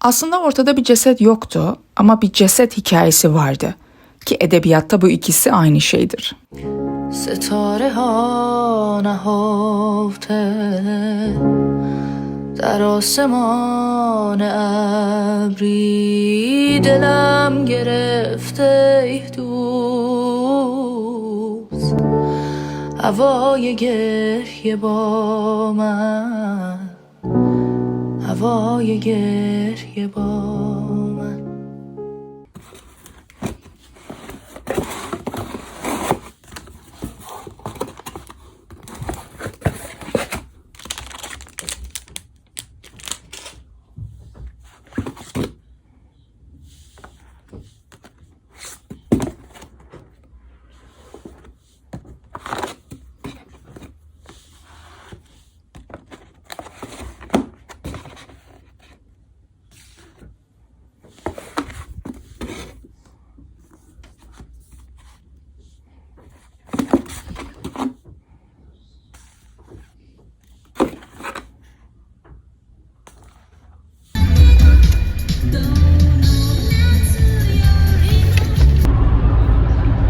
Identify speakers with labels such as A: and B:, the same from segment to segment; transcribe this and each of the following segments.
A: Aslında ortada bir ceset yoktu ama bir ceset hikayesi vardı. Ki edebiyatta bu ikisi aynı şeydir.
B: ستاره ها نهفته در آسمان ابری دلم گرفته ای دوست هوای گریه با من هوای گریه با من.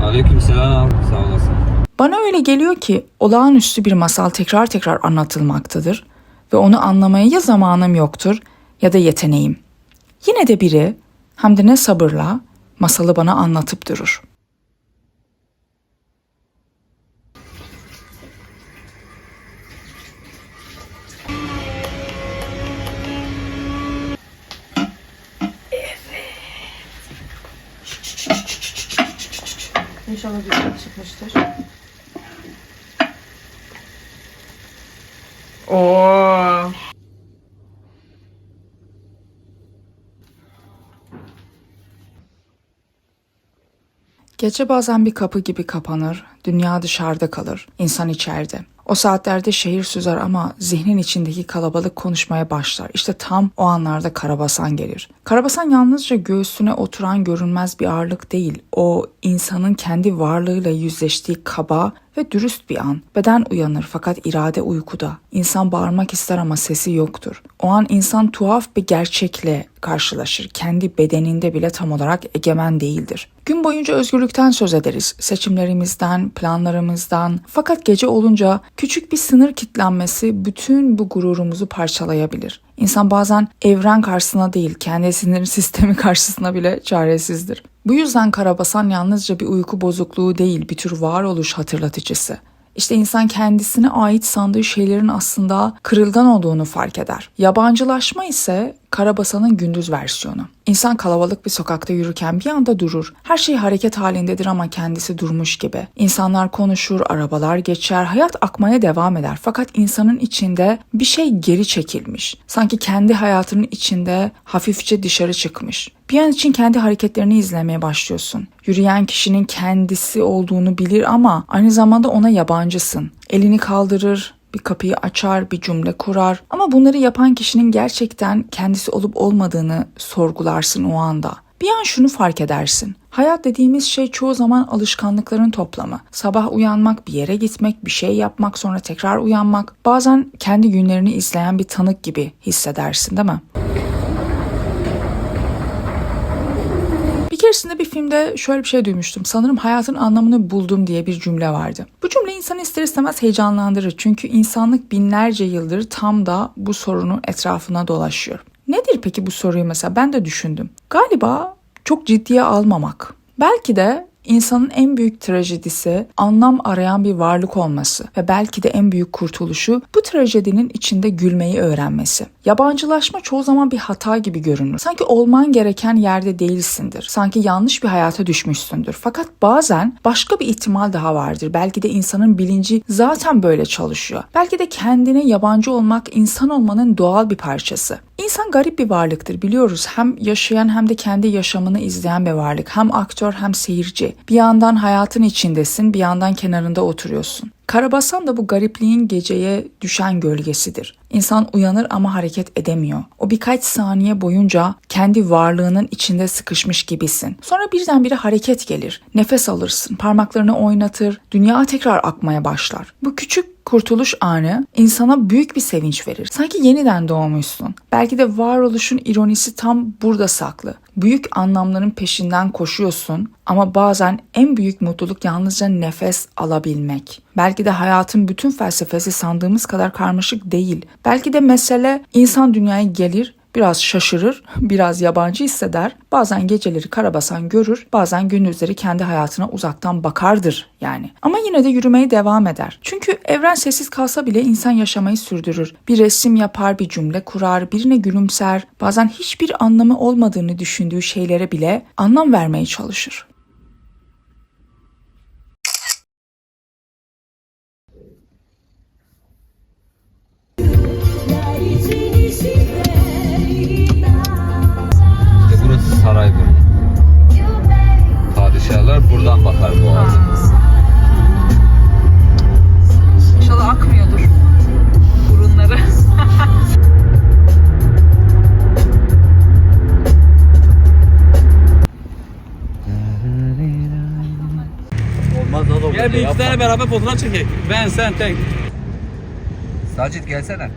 C: Aleykümselam. Sağ olasın.
A: Bana öyle geliyor ki olağanüstü bir masal tekrar tekrar anlatılmaktadır ve onu anlamaya ya zamanım yoktur ya da yeteneğim. Yine de biri hem de ne sabırla masalı bana anlatıp durur. İnşallah güzel çıkmıştır. Oo. Gece bazen bir kapı gibi kapanır, dünya dışarıda kalır, insan içeride. O saatlerde şehir süzer ama zihnin içindeki kalabalık konuşmaya başlar. İşte tam o anlarda Karabasan gelir. Karabasan yalnızca göğsüne oturan görünmez bir ağırlık değil. O insanın kendi varlığıyla yüzleştiği kaba ve dürüst bir an. Beden uyanır fakat irade uykuda. İnsan bağırmak ister ama sesi yoktur. O an insan tuhaf bir gerçekle karşılaşır. Kendi bedeninde bile tam olarak egemen değildir. Gün boyunca özgürlükten söz ederiz. Seçimlerimizden, planlarımızdan. Fakat gece olunca küçük bir sınır kilitlenmesi bütün bu gururumuzu parçalayabilir. İnsan bazen evren karşısına değil, kendi sinir sistemi karşısına bile çaresizdir. Bu yüzden Karabasan yalnızca bir uyku bozukluğu değil, bir tür varoluş hatırlatıcısı. İşte insan kendisine ait sandığı şeylerin aslında kırılgan olduğunu fark eder. Yabancılaşma ise Karabasan'ın gündüz versiyonu. İnsan kalabalık bir sokakta yürürken bir anda durur. Her şey hareket halindedir ama kendisi durmuş gibi. İnsanlar konuşur, arabalar geçer, hayat akmaya devam eder. Fakat insanın içinde bir şey geri çekilmiş. Sanki kendi hayatının içinde hafifçe dışarı çıkmış. Bir an için kendi hareketlerini izlemeye başlıyorsun. Yürüyen kişinin kendisi olduğunu bilir ama aynı zamanda ona yabancısın. Elini kaldırır, bir kapıyı açar, bir cümle kurar. Ama bunları yapan kişinin gerçekten kendisi olup olmadığını sorgularsın o anda. Bir an şunu fark edersin. Hayat dediğimiz şey çoğu zaman alışkanlıkların toplamı. Sabah uyanmak, bir yere gitmek, bir şey yapmak, sonra tekrar uyanmak. Bazen kendi günlerini izleyen bir tanık gibi hissedersin, değil mi? Bir keresinde bir filmde şöyle bir şey duymuştum. Sanırım hayatın anlamını buldum diye bir cümle vardı. Bu cümle insanı ister istemez heyecanlandırır. Çünkü insanlık binlerce yıldır tam da bu sorunun etrafına dolaşıyor. Nedir peki bu soruyu mesela ben de düşündüm. Galiba çok ciddiye almamak. Belki de İnsanın en büyük trajedisi anlam arayan bir varlık olması ve belki de en büyük kurtuluşu bu trajedinin içinde gülmeyi öğrenmesi. Yabancılaşma çoğu zaman bir hata gibi görünür. Sanki olman gereken yerde değilsindir. Sanki yanlış bir hayata düşmüşsündür. Fakat bazen başka bir ihtimal daha vardır. Belki de insanın bilinci zaten böyle çalışıyor. Belki de kendine yabancı olmak insan olmanın doğal bir parçası. İnsan garip bir varlıktır biliyoruz. Hem yaşayan hem de kendi yaşamını izleyen bir varlık. Hem aktör hem seyirci. Bir yandan hayatın içindesin, bir yandan kenarında oturuyorsun. Karabasan da bu garipliğin geceye düşen gölgesidir. İnsan uyanır ama hareket edemiyor. O birkaç saniye boyunca kendi varlığının içinde sıkışmış gibisin. Sonra birdenbire hareket gelir. Nefes alırsın, parmaklarını oynatır, dünya tekrar akmaya başlar. Bu küçük kurtuluş anı insana büyük bir sevinç verir. Sanki yeniden doğmuşsun. Belki de varoluşun ironisi tam burada saklı. Büyük anlamların peşinden koşuyorsun ama bazen en büyük mutluluk yalnızca nefes alabilmek. Belki de hayatın bütün felsefesi sandığımız kadar karmaşık değil. Belki de mesele insan dünyaya gelir, biraz şaşırır, biraz yabancı hisseder, bazen geceleri karabasan görür, bazen gündüzleri kendi hayatına uzaktan bakardır yani. Ama yine de yürümeye devam eder. Çünkü evren sessiz kalsa bile insan yaşamayı sürdürür. Bir resim yapar, bir cümle kurar, birine gülümser, bazen hiçbir anlamı olmadığını düşündüğü şeylere bile anlam vermeye çalışır.
C: İşte burası Sarayburnu. Padişahlar buradan bakar boğaza.
A: İnşallah akmıyordur burunları.
C: Olmaz o da
D: Gel bir iki tane beraber fotoğraf çekek. Ben, sen, tek.
C: Sacit gelsene.